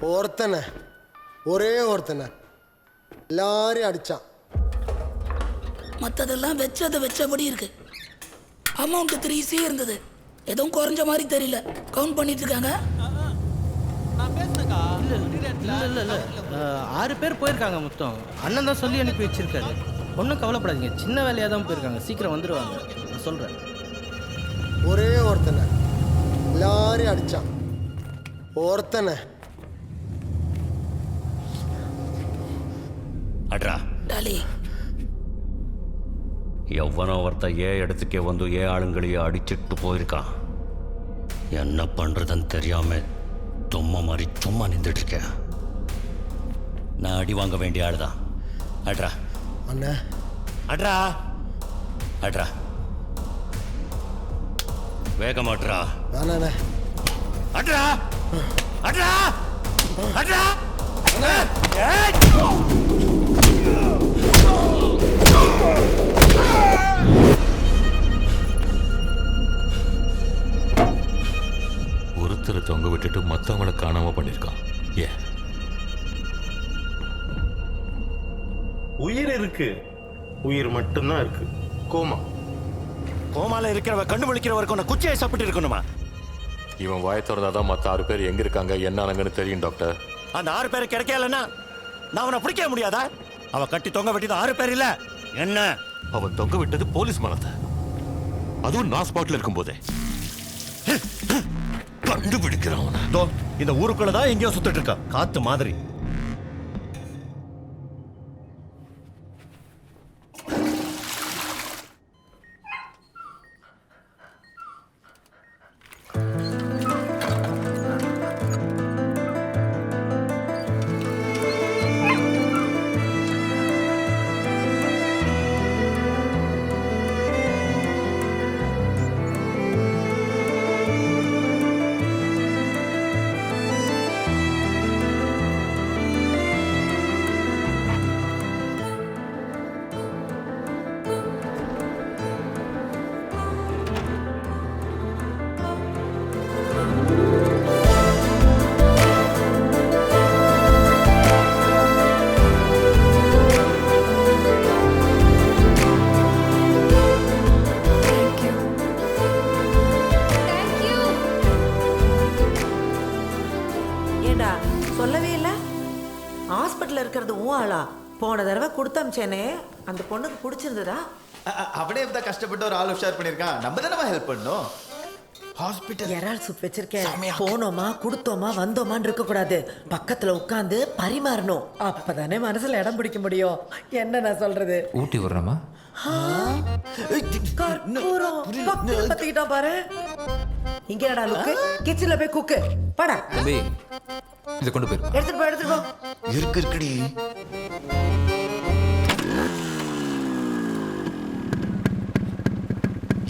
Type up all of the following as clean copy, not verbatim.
ஒருத்தனை ஒரே ஒருத்தனை எல்லாரையும் அடித்தான். மற்றதெல்லாம் வச்சபடி இருக்கு. அமௌண்ட் 3C இருந்தது. எதுவும் குறைஞ்ச மாதிரி தெரியல. கவுண்ட் பண்ணிட்டு இருக்காங்க. இல்லை 6 பேர் போயிருக்காங்க மொத்தம். அண்ணன் தான் சொல்லி அனுப்பி வச்சிருக்காரு. ஒன்றும் கவலைப்படாதீங்க, சின்ன வேலையாக தான் போயிருக்காங்க, சீக்கிரம் வந்துடுவாங்க. நான் சொல்கிறேன். ஒரே ஒருத்தனை எல்லாரையும் அடித்தான். ஒருத்தனை அட்ரா டாலி, எவ்வளோ ஒருத்தன் இடத்துக்கே வந்து ஆளுங்களையே அடிச்சிட்டு போயிருக்கான். என்ன பண்ணுறதுன்னு தெரியாம தும்மா மாதிரி சும்மா நின்றுட்டு இருக்கேன். நான் அடி வாங்க வேண்டிய ஆள் தான். அட்ரா அண்ணா, அட்ரா அட்ரா வேகமாட்ரா. வேணாண்ணே. அட்ரா அட்ரா அட்ரா ஒருத்தரை தொங்க விட்டுட்டு மற்றவங்களை காணாம பண்ணிருக்கான். ஏன்? உயிர் இருக்கு, உயிர் மட்டும்தான் இருக்கு. கோமால இருக்கிறவ கண்டுபிடிக்கிற வரைக்கும் குச்சியை சாப்பிட்டு இருக்கணுமா? இவன் வாய திறந்தாதான் மற்ற 6 பேர் எங்க இருக்காங்க என்னன்னு தெரியும் டாக்டர். அந்த 6 பேரை கிடைக்கலன்னா நான் அவனை பிடிக்க முடியாதா? அவன் கட்டி தொங்க வெட்டிது 6 பேர் இல்ல. என்ன அவன் தொங்க விட்டது போலீஸ் மனத்தை, அதுவும் நான் ஸ்பாட்ல இருக்கும் போதே. கண்டுபிடிக்கிறான். இந்த ஊருக்குள்ளதான் எங்கேயோ சுத்திட்டு இருக்கா காத்து மாதிரி. சொல்லவே இல்லை. ஹாஸ்பிட்டல் இருக்கிறது ஆளா? போன தடவை கொடுத்தமிச்சேனே, அந்த பொண்ணுக்கு பிடிச்சிருந்ததா? அப்படியே தான் கஷ்டப்பட்டு ஒரு ஆள் ஷேர் பண்ணியிருக்கான். நம்ம தானே ஹெல்ப் பண்ணணும். ஹாஸ்பிட்டல் இறால் சூப் வச்சிருக்கேன். போனோமா கொடுத்தோமா வந்தோமான்னு இருக்க கூடாது, பக்கத்துல உட்காந்து பரிமாறணும். அப்பதானே மனசுல இடம் பிடிக்க முடியும். என்ன நான் சொல்றது? ஊட்டி விடுறமா? பத்திக்கிட்டா பாரு. இங்க என்னடா லுக்கு? கிச்சன்ல போய் குக்கு படா. தம்பி இதை கொண்டு போய் எடுத்துட்டு போ. இருக்குடி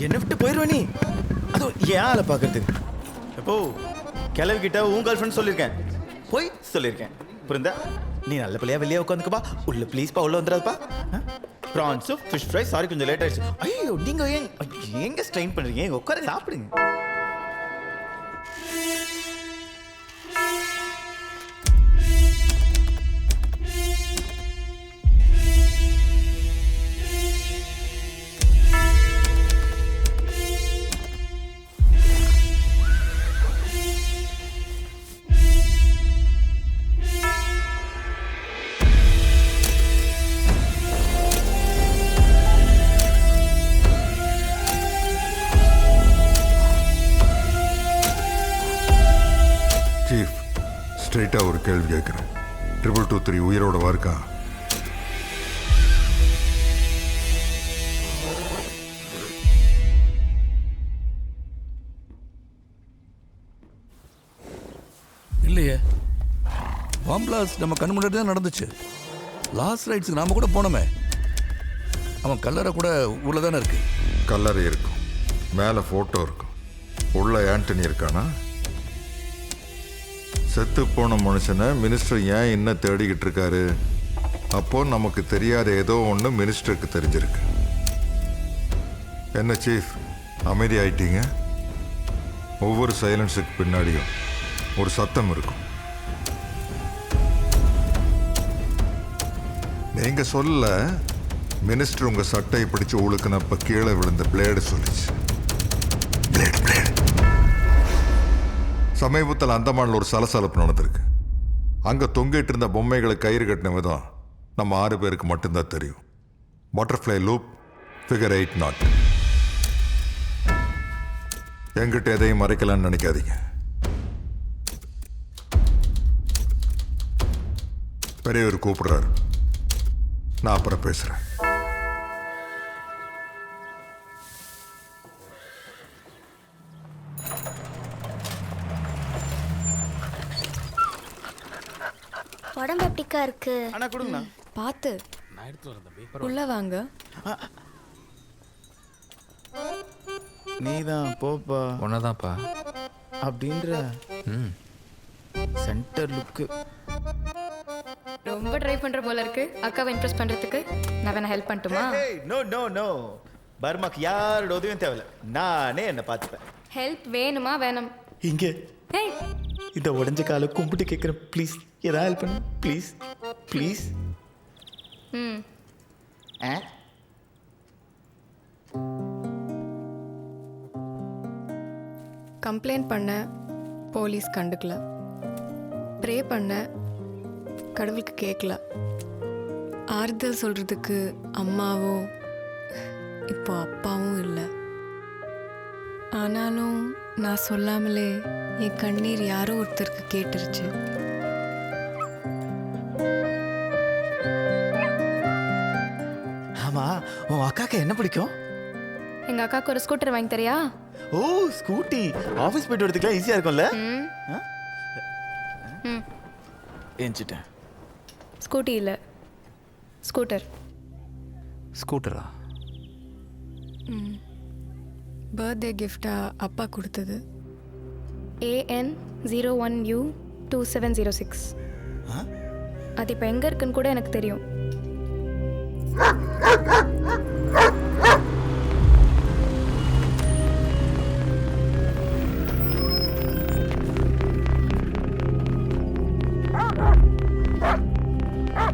என்ன விட்டு போயிருவ நீ? அது ஏன் ஆளை பாக்குறதுக்கு? எப்போ கிளவிக்கிட்ட உன் கேர்ள் ஃப்ரெண்ட் சொல்லியிருக்கேன், போய் சொல்லியிருக்கேன். புரிந்தா? நீ நல்ல பிள்ளையா வெளியே உட்காந்துக்கப்பா. உள்ள ப்ளீஸ்ப்பா, உள்ள வந்துடாதுப்பா. Prawns fish fry. சாரி கொஞ்சம் லேட் ஆயிடுச்சு. ஐயோ நீங்க எங்க ஸ்ட்ரெயின் பண்றீங்க? எங்க உட்கார சாப்பிடுங்க. சீஃப், ஸ்ட்ரெயிட்டாக ஒரு கேள்வி கேட்குறேன். 2223 உயிரோட இருக்கா? இல்லையே, பாம்பிளாஸ் நம்ம கண் முன்னாடி தான் நடந்துச்சு. லாஸ்ட் ரைட்ஸுக்கு நாம கூட போனோமே. அவன் கல்லறை கூட ஊரில் தானே இருக்கு. கல்லறை இருக்கும், மேலே ஃபோட்டோ இருக்கும். உள்ள ஆண்டனி இருக்கானா? செத்து போன மனுஷனை மினிஸ்டர் ஏன் இன்னும் தேடிக்கிட்டு இருக்காரு? அப்போ நமக்கு தெரியாத ஏதோ ஒன்று மினிஸ்டருக்கு தெரிஞ்சிருக்கு. என்ன சீஃப், அமைதி ஆயிட்டீங்க? ஒவ்வொரு சைலன்ஸுக்கு பின்னாடியும் ஒரு சத்தம் இருக்கும். நீங்க சொல்ல மினிஸ்டர் உங்க சட்டையை பிடிச்சு உழுக்குனப்ப கீழே விழுந்த பிளேடு சொல்லிச்சு. Blade blade. சமீபத்தில் அந்தமான்ல ஒரு சலசலப்பு நடந்திருக்கு. அங்க தொங்கிட்டு இருந்த பொம்மைகளை கயிறு கட்டின விதம் நம்ம 6 பேருக்கு மட்டும்தான் தெரியும். Butterfly loop, figure 8 not. என்கிட்ட எதையும் மறைக்கலான்னு நினைக்காதீங்க. பெரியவர் கூப்பிடுறாரு, நான் அப்புறம் பேசுறேன். உடம்பு எப்படிக்கா இருக்கு? அண்ணா கொடுங்கண்ணா. பார்த்து உள்ள வாங்க. நீதான் போப்பா. ஒன்னதான்ப்பா. அப்படின்ற சென்டர் லுக்கு. ரொம்ப ட்ரை பண்ற போல இருக்கு அக்காவை இம்ப்ரெஸ் பண்றதுக்கு. நான் வேணா ஹெல்ப் பண்ணட்டுமா? நோ நோ நோ, பர்மாக்கு யாரோட உதவியும் தேவையில்ல, நானே என்ன பார்த்துப்பேன். ஹெல்ப் வேணுமா வேணும்? இங்க ஏய் இந்த உடஞ்ச காலை கும்பிட்டு கேட்குறேன், ப்ளீஸ் ஏதாவது ஹெல்ப் பண்ணு ப்ளீஸ் ப்ளீஸ். ம் கம்ப்ளைண்ட் பண்ண போலீஸ் கண்டுக்கல, ப்ரே பண்ண கடவுளுக்கு கேட்கல, ஆறுதல் சொல்றதுக்கு அம்மாவோ இப்போ அப்பாவும் இல்லை. ஆனாலும் நான் சொல்லாமலே என் கண்ணீர் யாரோ ஒருத்தருக்கு கேட்டுருச்சு. ஆமா, உன் அக்காக்கு என்ன பிடிக்கும்? எங்க அக்காவுக்கு ஒரு ஸ்கூட்டர் வாங்கி தரியா? ஓ ஸ்கூட்டி, ஆஃபீஸ் போயிட்டு வரதுக்குலாம் ஈஸியாக இருக்கும்ல. ஏஞ்சிட்டேன். ஸ்கூட்டி இல்லை, ஸ்கூட்டர். ஸ்கூட்டரா? பர்த்டே கிஃப்டாக அப்பா கொடுத்தது. AN01U2706. அது இப்போ எங்கே இருக்குன்னு கூட எனக்கு தெரியும்.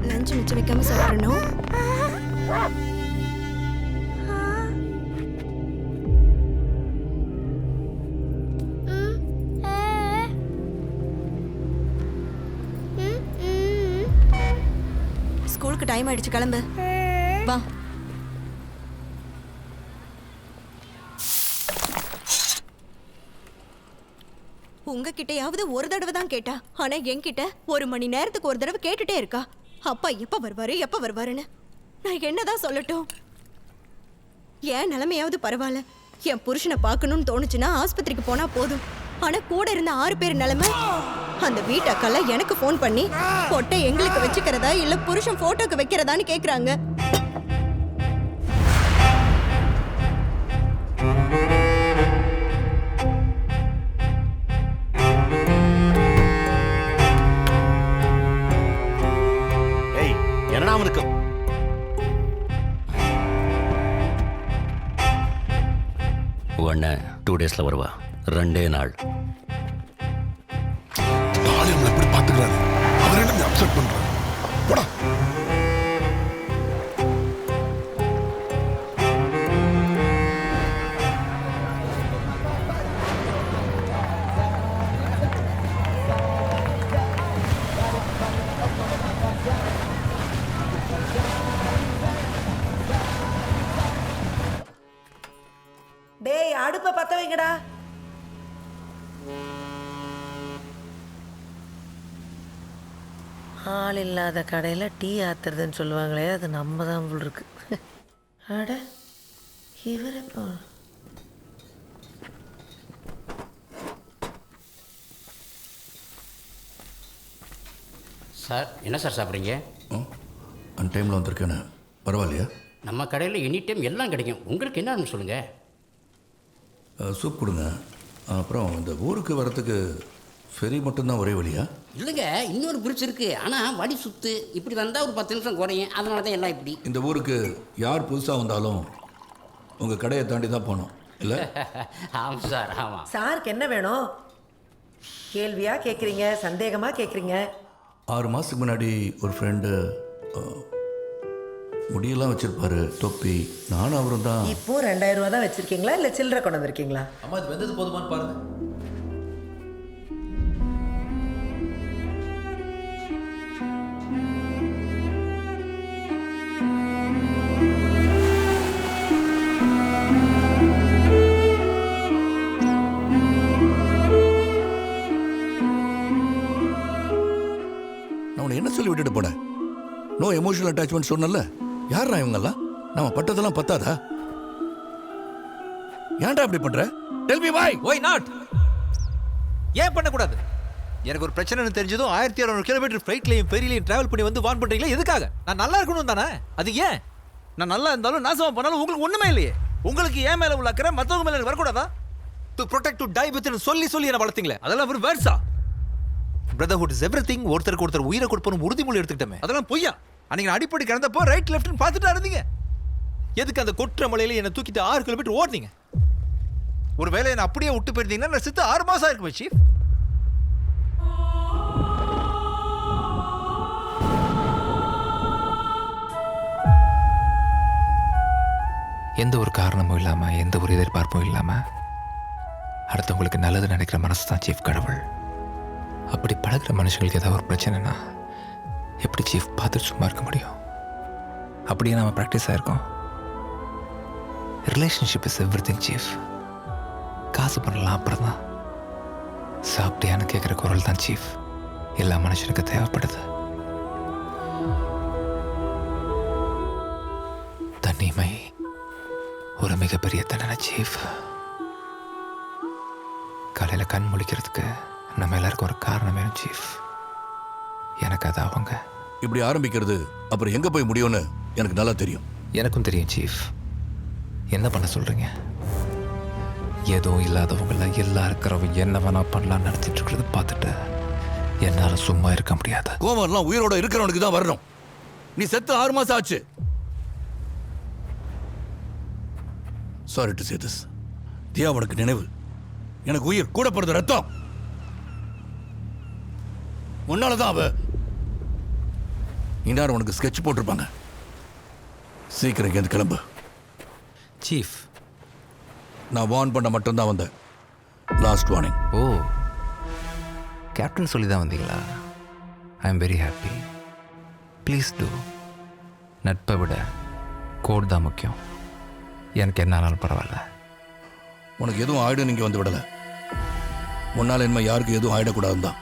லஞ்ச் மிச்சம் வைக்காம சாப்பிடணும். ஸ்கூலுக்கு டைம் ஆயிடுச்சு, கிளம்பு வா. உங்ககிட்டயாவது ஒரு தடவை தான் கேட்டா, ஆனா என்கிட்ட 1 மணி நேரத்துக்கு ஒரு தடவை கேட்டுட்டே இருக்கா. அப்பா எப்ப வருவாருன்னு நான் என்னதான் சொல்லட்டும்? என் நிலைமையாவது பரவாயில்ல. என் புருஷனை பார்க்கணும்னு தோணுச்சுன்னா ஆஸ்பத்திரிக்கு போனா போதும். ஆனா கூட இருந்த 6 பேர் நிலைமை, அந்த வீட்டக்கெல்லாம் எனக்கு ஃபோன் பண்ணி பொட்டை எங்களுக்கு வச்சுக்கிறதா இல்ல புருஷன் போட்டோக்கு வைக்கிறதான்னு கேக்குறாங்க. ஏய், என்னடா அவனுக்கு? உடனே 2 டேஸில் வருவா. 2 நாள். நம்மளை எப்படி பார்த்துக்கிறாரு, அவரை என்ன அப்செட் பண்றாரு. போடா. டேய் அடுப்பை பத்த வைங்கடா. ஆள் இல்லாத கடையில் டீ ஆத்துறதுன்னு சொல்லுவாங்களே, அது நம்ம தான் போல் இருக்கு. அட இவர் இப்போ சார் என்ன சார் சாப்பிட்றீங்க? அந்த டைமில் வந்திருக்கேன்னு பரவாயில்லையா? நம்ம கடையில் எனி டைம் எல்லாம் கிடைக்கும். உங்களுக்கு என்னன்னு சொல்லுங்கள். சூப் கொடுங்க. அப்புறம் இந்த ஊருக்கு வரத்துக்கு ஃபெரி மட்டும்தான் ஒரே வழியா? இல்லைங்க, இன்னொரு பிரிட்ஜ் இருக்குது. ஆனால் வழி சுற்று. இப்படி வந்தால் ஒரு 10 நிமிஷம் குறையும். அதனால தான் எல்லாம் இப்படி. இந்த ஊருக்கு யார் புதுசாக வந்தாலும் உங்கள் கடையை தாண்டி தான் போகணும் இல்லை? ஆமாம் சார், ஆமாம். சாருக்கு என்ன வேணும்? கேள்வியாக கேட்குறீங்க, சந்தேகமாக கேட்குறீங்க. 6 மாதத்துக்கு முன்னாடி ஒரு ஃப்ரெண்டு முடியெல்லாம் வச்சிருப்பாரு, தொப்பி. நானும் அவரும் தான். இப்போ 2000 ரூபா தான் வச்சிருக்கீங்களா இல்ல சில்லறை கொண்டு வந்திருக்கீங்களா? அம்மா இது வெந்தது போதுமான்னு பாருங்க. நான் உன்னை என்ன சொல்லி விட்டுட்டு போனேன்? நோ எமோஷனல் அட்டாச்மெண்ட் சொன்னல. யாரா இவங்கெல்லாம்? நம்ம பட்டதெல்லாம் பத்தாதா? ஏன்டா இப்படி பண்ற? Tell me why. Why not? ஏன் பண்ணக்கூடாது? எனக்கு ஒரு பிரச்சனைன்னு தெரிஞ்சதும் 1600 கிலோமீட்டர் ஃப்ளைட்லையும் ஃபெரிலையும் டிராவல் பண்ணி வந்து வான் பண்றீங்களா? எதுக்காக? நான் நல்லா இருக்கணும் தானே? அது ஏன்? நான் நல்லா இருந்தாலும் நாசமா பண்ணாலும் உங்களுக்கு ஒண்ணுமே இல்லையே. உங்களுக்கு ஏன் மேல உள்ள அக்கறை மத்தவங்க மேல வரக்கூடாதா? To protect to die with சொல்லி சொல்லி என்ன வளர்த்தீங்களே, அதெல்லாம் ஒரு வேர்ஸா? Brotherhood is everything. ஒருத்தருக்கு ஒருத்தர் உயிரை கொடுப்போம் உறுதிமொழி எடுத்துக்கிட்டோமே, அதெல்லாம் பொய்யா? அன்னைக்கு நான் அடிப்படை கிடந்தப்போ ரைட் லெஃப்ட்னு பார்த்துட்டா இருந்தீங்க. எதுக்கு அந்த கொற்ற மலையில என்னை தூக்கிட்டு 6 கிலோமீட்டர் ஓடுனீங்க? ஒரு வேலை என்ன அப்படியே விட்டு போயிருந்தீங்கன்னா நான் சித்த 6 மாசம் ஆயிருக்குமே சீஃப். எந்த ஒரு காரணமும் இல்லாம, எந்த ஒரு எதிர்பார்ப்பும் இல்லாம அடுத்தவங்களுக்கு நல்லது நினைக்கிற மனசு தான் சீஃப் கடவுள். அப்படி பழகிற மனுஷங்களுக்கு ஏதாவது ஒரு பிரச்சனைனா எப்படி சீஃப் பார்த்துட்டு சும்மா இருக்க முடியும்? அப்படியே நம்ம ப்ராக்டிஸ் ஆயிருக்கோம். Relationship is everything chief. காசு பண்ணலாம் அப்புறம் தான். சாப்பிட்டியான்னு கேட்குற குரல் தான் சீஃப் எல்லா மனுஷனுக்கு தேவைப்படுது. தனிமை ஒரு மிகப்பெரிய தண்டனை சீஃப். காலையில் கண் முழிக்கிறதுக்கு நம்ம எல்லாருக்கும் ஒரு காரணம் வேணும் சீஃப். எனக்கு அது அவங்க. இப்படி ஆரம்பிக்கிறது அப்புறம் எங்க போய் முடியும்னு எனக்கு நல்லா தெரியும். எனக்கும் தெரியும் சீஃப். என்ன பண்ண சொல்றீங்க? எதுவும் இல்லாதவங்கள எல்லாம் இருக்கிறவங்க என்ன வேணா பண்ணலாம் நடத்திட்டு இருக்கிறத பார்த்துட்டு என்னால சும்மா இருக்க முடியாது. கோவம்லாம் உயிரோட இருக்கிறவனுக்கு தான் வரணும். நீ செத்து 6 மாசம் ஆச்சு. Sorry to say this. Diya உனக்கு நினைவு, எனக்கு உயிர், கூட பிறந்த ரத்தம். உன்னாலதான் அவ இந்நேரம் உனக்கு ஸ்கெட்ச் போட்டிருப்பாங்க. சீக்கிரம் இங்கேருந்து கிளம்பு சீஃப். நான் வார்ன் பண்ண மட்டும்தான் வந்தேன். Last warning. ஓ, கேப்டன் சொல்லி தான் வந்தீங்களா? I am very happy. Please do. நட்பை விட கோட் தான் முக்கியம். எனக்கு என்ன ஆனாலும் பரவாயில்ல. உனக்கு எதுவும் ஆயிடும். நீங்கள் வந்து விடலை. உன்னால் என்ன யாருக்கு எதுவும் ஆயிடக்கூடாதுன்னு தான்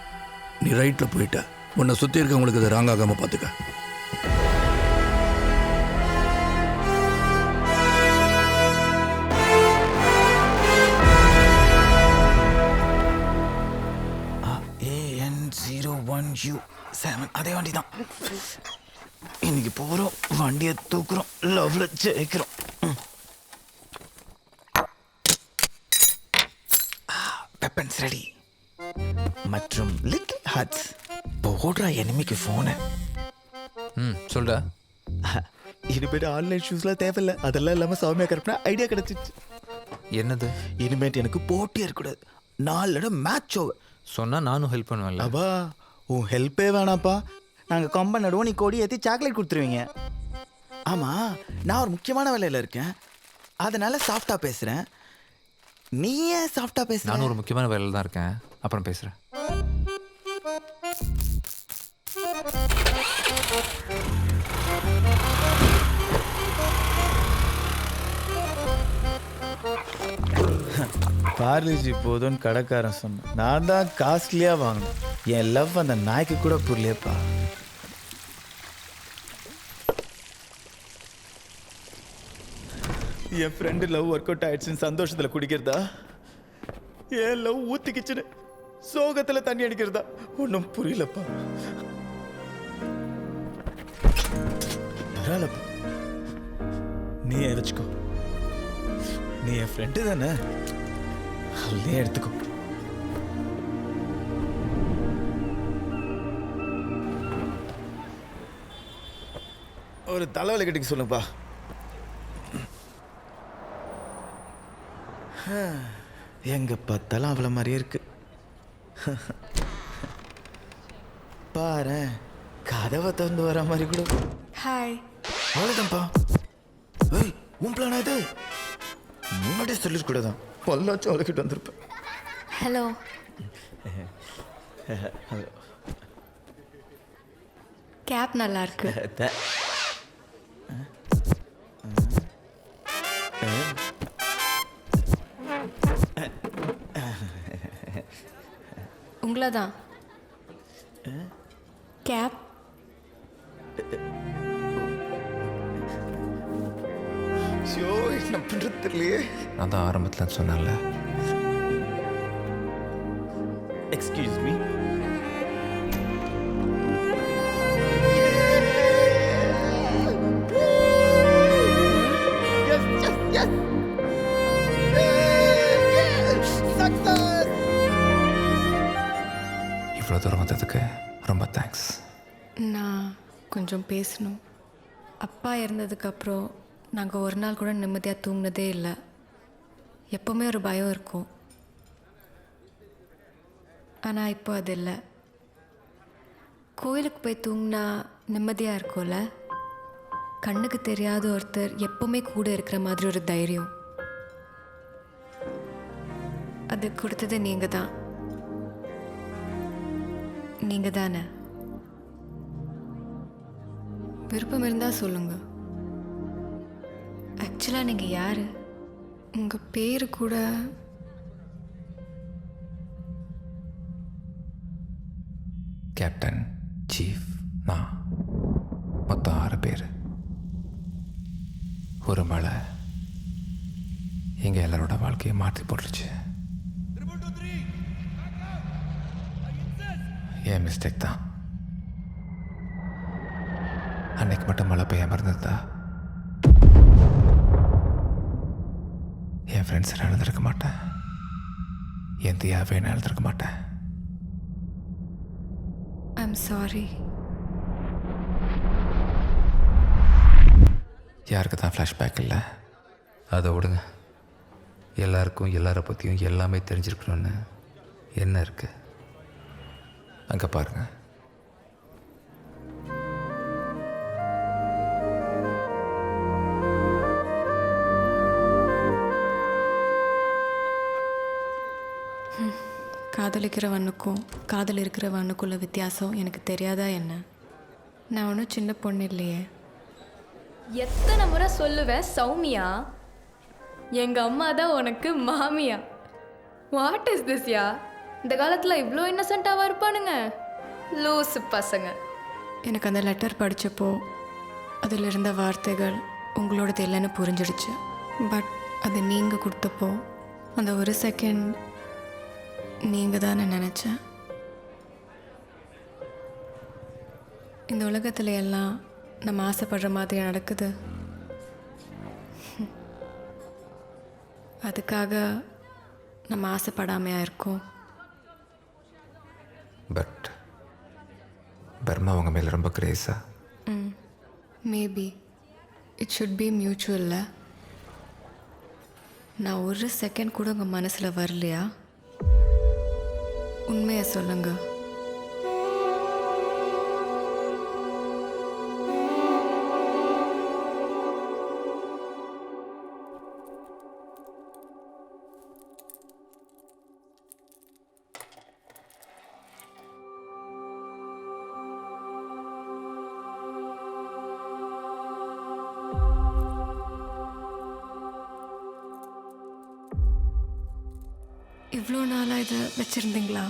நீ ரைட்டில் போயிட்ட. உன்னை சுற்றி இருக்கவங்களுக்கு அதை ராங்காகாமல் பார்த்துக்க. AN01U7 அதே வண்டி தான். இன்னைக்கு போகிறோம், வண்டியை தூக்குறோம், லவ்ல ஜெயிக்கிறோம். வெப்பன்ஸ் ரெடி மற்றும் லிட்டில் ஹார்ட்ஸ். போடுறா எனிமிக்கு ஃபோனை. சொல்றா. இனிமேட்டு ஆன்லைன் ஷூஸ்லாம் தேவையில்லை. அதெல்லாம் இல்லாமல் சௌமியா கரெக்டாக ஐடியா கிடச்சிச்சு. என்னது? இனிமேட்டு எனக்கு போட்டியே இருக்கக்கூடாது. 4 மேட்ச் ஓவர் சொன்னால் நானும் ஹெல்ப் பண்ணுவேன்ல. அப்பா உன் ஹெல்ப்பே வேணாப்பா. நாங்கள் கம்பன் நடுவோம், நீ கொடி ஏற்றி சாக்லேட் கொடுத்துருவீங்க. ஆமாம், நான் ஒரு முக்கியமான வேலையில் இருக்கேன், அதனால சாஃப்டாக பேசுகிறேன். நீ ஏன் சாஃப்டாக பேச? நானும் ஒரு முக்கியமான வேலையில் தான் இருக்கேன், அப்புறம் பேசுகிறேன். பார்லிஜி போதும்னு கடைக்காரன் சொன்னேன். நான் தான் காஸ்ட்லியாக வாங்கினேன். என் லவ் அந்த நாய்க்கு கூட புரியலையப்பா. என் ஃப்ரெண்டு லவ் ஒர்க் அவுட் ஆயிடுச்சுன்னு சந்தோஷத்தில் குடிக்கிறதா, என் லவ் ஊத்திக்கிச்சுன்னு சோகத்தில் தண்ணி அடிக்கிறதா, ஒன்றும் புரியலப்பா. பரவாயில்லப்பா, நீ வச்சுக்கோ. நீ என் ஃப்ரெண்டு தானே, நீ எடுத்துக்கோ. ஒரு தலைவலி கட்டிக்க சொல்லுப்பா. எங்க பார்த்தாலும் அவ்வளோ மாதிரியே இருக்கு. பாரு, கதவை திறந்து வர மாதிரி கூட. ஹாய். அவ்வளோதான்ப்பா. ஏய் உன் பிளானா இது? முன்னாடியே சொல்லிருக்கூடாதான். பல்லாச்சும் அவளுக்கிட்ட வந்திருப்பேன். ஹலோ. கேப் நல்லா இருக்கு. உங்களை தான் கேப். ஷோ என்ன பண்ணுறது தெரியலையே. நான் தான் ஆரம்பத்தில் சொன்னேன்ல. Excuse me. இவ்வளோ தூரம் வந்ததுக்கு ரொம்ப தேங்க்ஸ். நான் கொஞ்சம் பேசணும். அப்பா இறந்ததுக்கப்புறம் நாங்கள் ஒரு நாள் கூட நிம்மதியாக தூங்கினதே இல்லை. எப்போவுமே ஒரு பயம் இருக்கும். ஆனால் இப்போ அது இல்லை. கோயிலுக்கு போய் தூங்கினா நிம்மதியாக இருக்கும்ல. கண்ணுக்கு தெரியாத ஒருத்தர் எப்போவுமே கூட இருக்கிற மாதிரி ஒரு தைரியம். அது கொடுத்தது நீங்கள் தான். நீங்கள் தானே? விருப்பம் இருந்தால் சொல்லுங்கள். ஆக்சுவலாக நீங்கள் யார்? உங்கள் பேர் கூட கேப்டன், சீஃப், நான் மொத்தம் 6 பேர். ஒரு மழை எங்கள் எல்லாரோட வாழ்க்கையை மாற்றி போட்டுருச்சு. என் மிஸ்டேக் தான். அன்னைக்கு மட்டும் மழை பெய்யாமல் இருந்ததா என் ஃப்ரெண்ட்ஸ் நான் எழுந்திருக்க மாட்டேன். என் தியாவே நான் எழுந்திருக்க மாட்டேன். I'm sorry. யாருக்கு தான் ஃப்ளாஷ்பேக் இல்லை? அதை விடுங்க. எல்லாருக்கும் எல்லாரை பற்றியும் எல்லாமே தெரிஞ்சிருக்கணும்னு என்ன இருக்குது? அங்கே பாருங்க. காதலிக்கிறவனுக்கும் காதல் இருக்கிறவனுக்குள்ள வித்தியாசம் எனக்கு தெரியாதா என்ன? நான் ஒன்றும் சின்ன பொண்ணு இல்லையே. எத்தனை முறை சொல்லுவேன் சௌமியா, எங்கள் அம்மா தான் உனக்கு மாமியா. What is this yeah? இந்த காலத்தில் இவ்வளோ இன்னசென்ட்டாக இருப்பானுங்க, லூசு பசங்க. எனக்கு அந்த லெட்டர் படித்தப்போ அதில் இருந்த வார்த்தைகள் உங்களோடது இல்லைன்னு புரிஞ்சிடுச்சு. பட் அது நீங்கள் கொடுத்தப்போ அந்த ஒரு செகண்ட் நீங்கள் தான் நினச்சேன். இந்த உலகத்தில் எல்லாம் நம்ம ஆசைப்படுற மாதிரி நடக்குது. அதுக்காக நம்ம ஆசைப்படாமையாக இருக்கோம். பட் பர்மா அவங்க மேலே ரொம்ப கிரேஸா? மேபி இட் ஷுட் பி மியூச்சுவல்ல. நான் ஒரு செகண்ட் கூட உங்கள் மனசில் வரலையா? உண்மையை சொல்லுங்க. இவ்வளோ நாளாக இதை வச்சுருந்தீங்களா?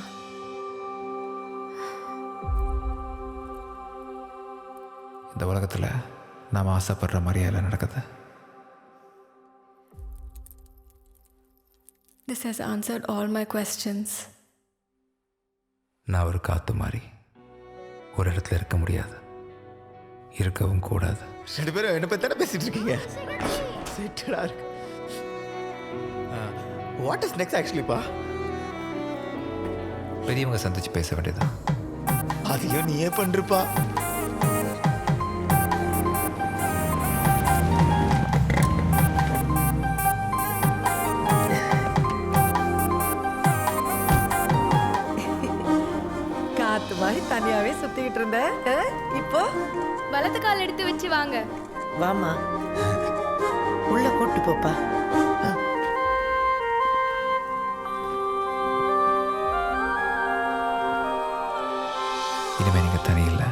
இந்த உலகத்தில் நாம் ஆசைப்படுற மாதிரியே எல்லாம் நடக்குது. This has answered all my questions. நான் ஒரு காற்று மாதிரி ஒரு இடத்துல இருக்க முடியாது, இருக்கவும் கூடாது. 2 பேரும் என்ன பற்றி தானே பேசிட்டு இருக்கீங்க? செட்டடா இருக்கு. வாட் இஸ் நெக்ஸ்ட் ஆக்சுவலிப்பா? பெரியவங்க சந்திச்சு பேச வேண்டியதான். அதையும் நீயே பண்றப்பா. காத்து மாதிரி தனியாவே சுத்திக்கிட்டு இருந்த, இப்போ வலது கால் எடுத்து வச்சு வாங்க. வாமா உள்ள கூட்டு போப்பா. இனிமே நீங்க தனி இல்லை.